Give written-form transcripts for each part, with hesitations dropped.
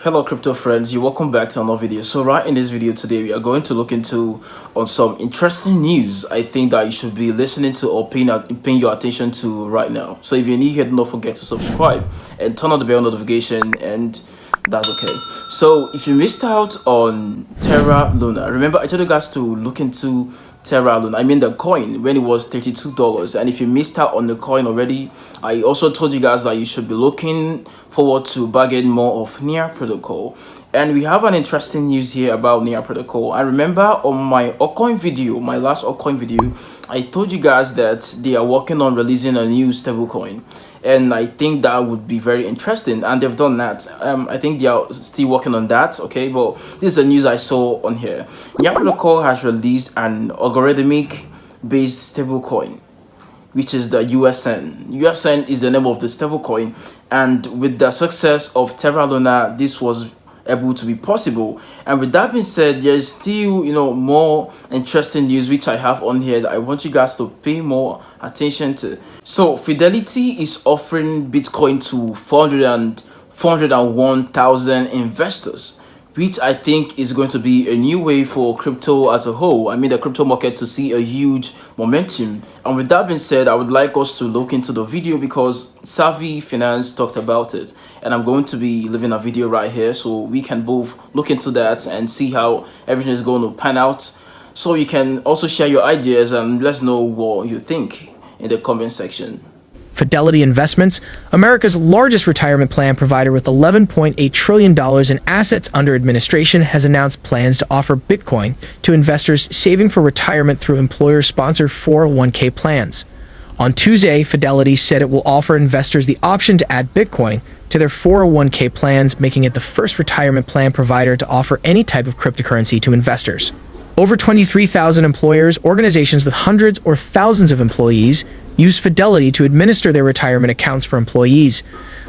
Hello crypto friends, you're welcome back to another video. So right in this video today, we are going to look into on some interesting news I think that you should be listening to or paying your attention to right now. So if you're new here, don't forget to subscribe and turn on the bell notification, and that's okay. So if you missed out on Terra Luna, remember I told you guys to look into Terra Luna, I mean the coin, when it was $32. And if you missed out on the coin already, I also told you guys that you should be looking forward to bargain more of Near Protocol. And we have an interesting news here about Near Protocol. I remember on my altcoin video, my last altcoin video, I told you guys that they are working on releasing a new stablecoin, and I think that would be very interesting, and they've done that. I think they are still working on that, okay, but this is the news I saw on here. Near Protocol has released an algorithmic based stablecoin, which is the USN. USN is the name of the stablecoin, and with the success of Terra Luna, this was able to be possible. And with that being said, there is still more interesting news which I have on here that I want you guys to pay more attention to. So Fidelity is offering Bitcoin to 401,000 investors, which I think is going to be a new way for crypto as a whole. I mean the crypto market to see a huge momentum. And with that being said, I would like us to look into the video because Savvy Finance talked about it, and I'm going to be leaving a video right here so we can both look into that and see how everything is going to pan out. So you can also share your ideas and let us know what you think in the comment section. Fidelity Investments, America's largest retirement plan provider with $11.8 trillion in assets under administration, has announced plans to offer Bitcoin to investors saving for retirement through employer-sponsored 401k plans. On Tuesday, Fidelity said it will offer investors the option to add Bitcoin to their 401k plans, making it the first retirement plan provider to offer any type of cryptocurrency to investors. Over 23,000 employers, organizations with hundreds or thousands of employees, use Fidelity to administer their retirement accounts for employees.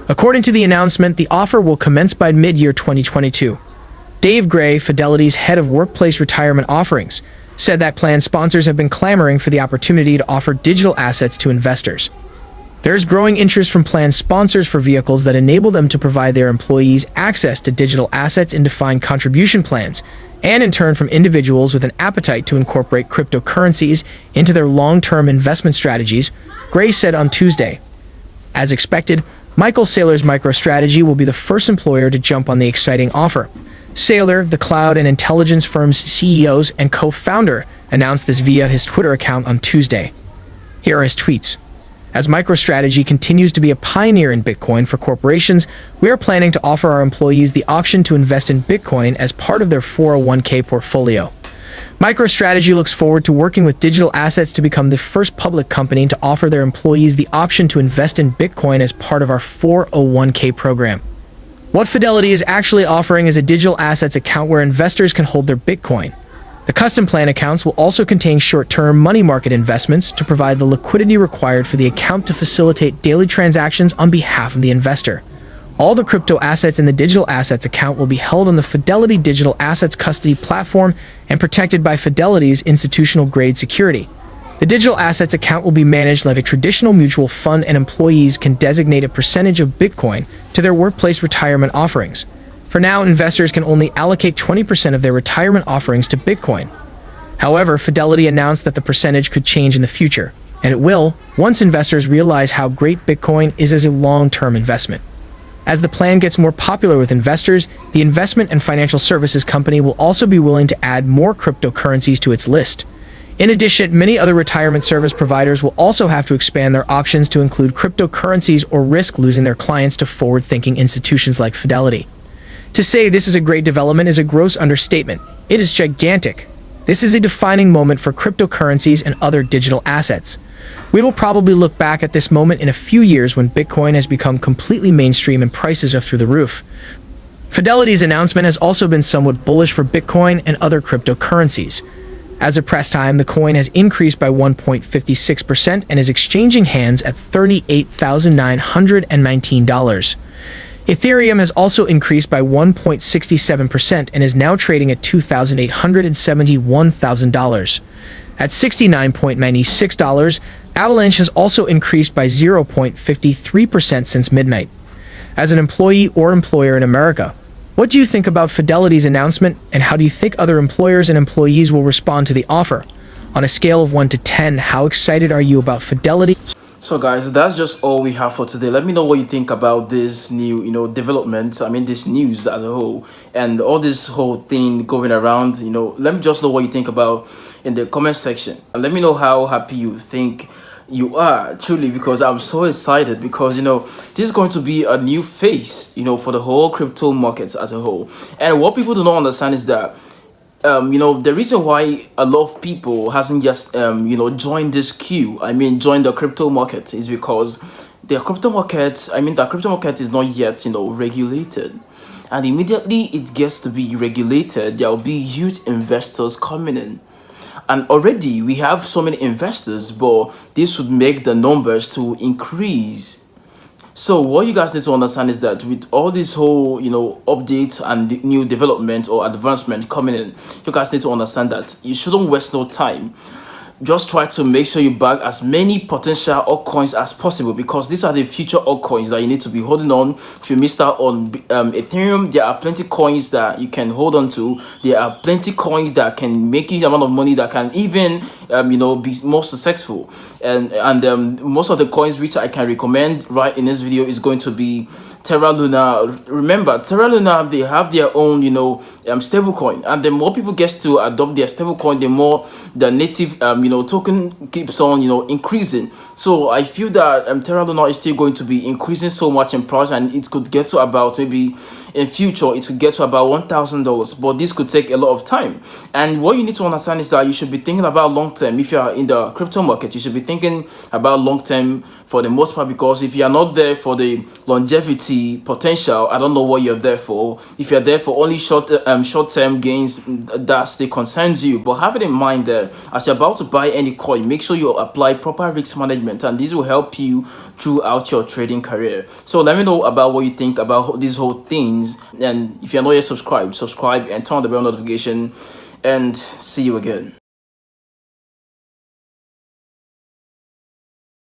According to the announcement, the offer will commence by mid-year 2022. Dave Gray, Fidelity's head of workplace retirement offerings, said that plan sponsors have been clamoring for the opportunity to offer digital assets to investors. There is growing interest from plan sponsors for vehicles that enable them to provide their employees access to digital assets in defined contribution plans, and in turn from individuals with an appetite to incorporate cryptocurrencies into their long-term investment strategies, Gray said on Tuesday. As expected, Michael Saylor's MicroStrategy will be the first employer to jump on the exciting offer. Saylor, the cloud and intelligence firm's CEO and co-founder, announced this via his Twitter account on Tuesday. Here are his tweets. As MicroStrategy continues to be a pioneer in Bitcoin for corporations, we are planning to offer our employees the option to invest in Bitcoin as part of their 401k portfolio. MicroStrategy looks forward to working with digital assets to become the first public company to offer their employees the option to invest in Bitcoin as part of our 401k program. What Fidelity is actually offering is a digital assets account where investors can hold their Bitcoin. The custom plan accounts will also contain short-term money market investments to provide the liquidity required for the account to facilitate daily transactions on behalf of the investor. All the crypto assets in the digital assets account will be held on the Fidelity Digital Assets Custody platform and protected by Fidelity's institutional-grade security. The digital assets account will be managed like a traditional mutual fund, and employees can designate a percentage of Bitcoin to their workplace retirement offerings. For now, investors can only allocate 20% of their retirement offerings to Bitcoin. However, Fidelity announced that the percentage could change in the future, and it will once investors realize how great Bitcoin is as a long-term investment. As the plan gets more popular with investors, the investment and financial services company will also be willing to add more cryptocurrencies to its list. In addition, many other retirement service providers will also have to expand their options to include cryptocurrencies or risk losing their clients to forward-thinking institutions like Fidelity. To say this is a great development is a gross understatement. It is gigantic. This is a defining moment for cryptocurrencies and other digital assets. We will probably look back at this moment in a few years when Bitcoin has become completely mainstream and prices are through the roof. Fidelity's announcement has also been somewhat bullish for Bitcoin and other cryptocurrencies. As of press time, the coin has increased by 1.56% and is exchanging hands at $38,919. Ethereum has also increased by 1.67% and is now trading at $2,871,000. At $69.96, Avalanche has also increased by 0.53% since midnight. As an employee or employer in America, What do you think about Fidelity's announcement, and how do you think other employers and employees will respond to the offer? On a scale of 1 to 10, how excited are you about Fidelity? So guys, that's just all we have for today. Let me know what you think about this new, development. I mean, this news as a whole, and all this whole thing going around. Let me just know what you think about in the comment section, and let me know how happy you think you are truly, because I'm so excited, because this is going to be a new face, for the whole crypto markets as a whole. And what people do not understand is that the reason why a lot of people hasn't just joined this queue, I mean joined the crypto market, is because the crypto market is not yet regulated. And immediately it gets to be regulated, there will be huge investors coming in. And already we have so many investors, but this would make the numbers to increase. So what you guys need to understand is that with all this whole, updates and new development or advancement coming in, you guys need to understand that you shouldn't waste no time. Just try to make sure you bag as many potential altcoins as possible, because these are the future altcoins that you need to be holding on. If you missed out on Ethereum, there are plenty coins that you can hold on to. There are plenty coins that can make you the amount of money that can even be more successful. And most of the coins which I can recommend right in this video is going to be Terra Luna. Remember, Terra Luna, they have their own stablecoin, and the more people get to adopt their stablecoin, the more the native token keeps on increasing. So I feel that Terra Luna is still going to be increasing so much in price, and it could get to about, maybe in future it could get to about $1,000, but this could take a lot of time. And what you need to understand is that you should be thinking about long term. If you are in the crypto market, you should be thinking about long term for the most part, because if you are not there for the longevity potential, I don't know what you're there for. If you're there for only short-term gains, that still concerns you. But have it in mind that as you're about to buy any coin, make sure you apply proper risk management, and this will help you throughout your trading career. So let me know about what you think about these whole things, and if you're not yet subscribed, subscribe and turn on the bell notification, and see you again.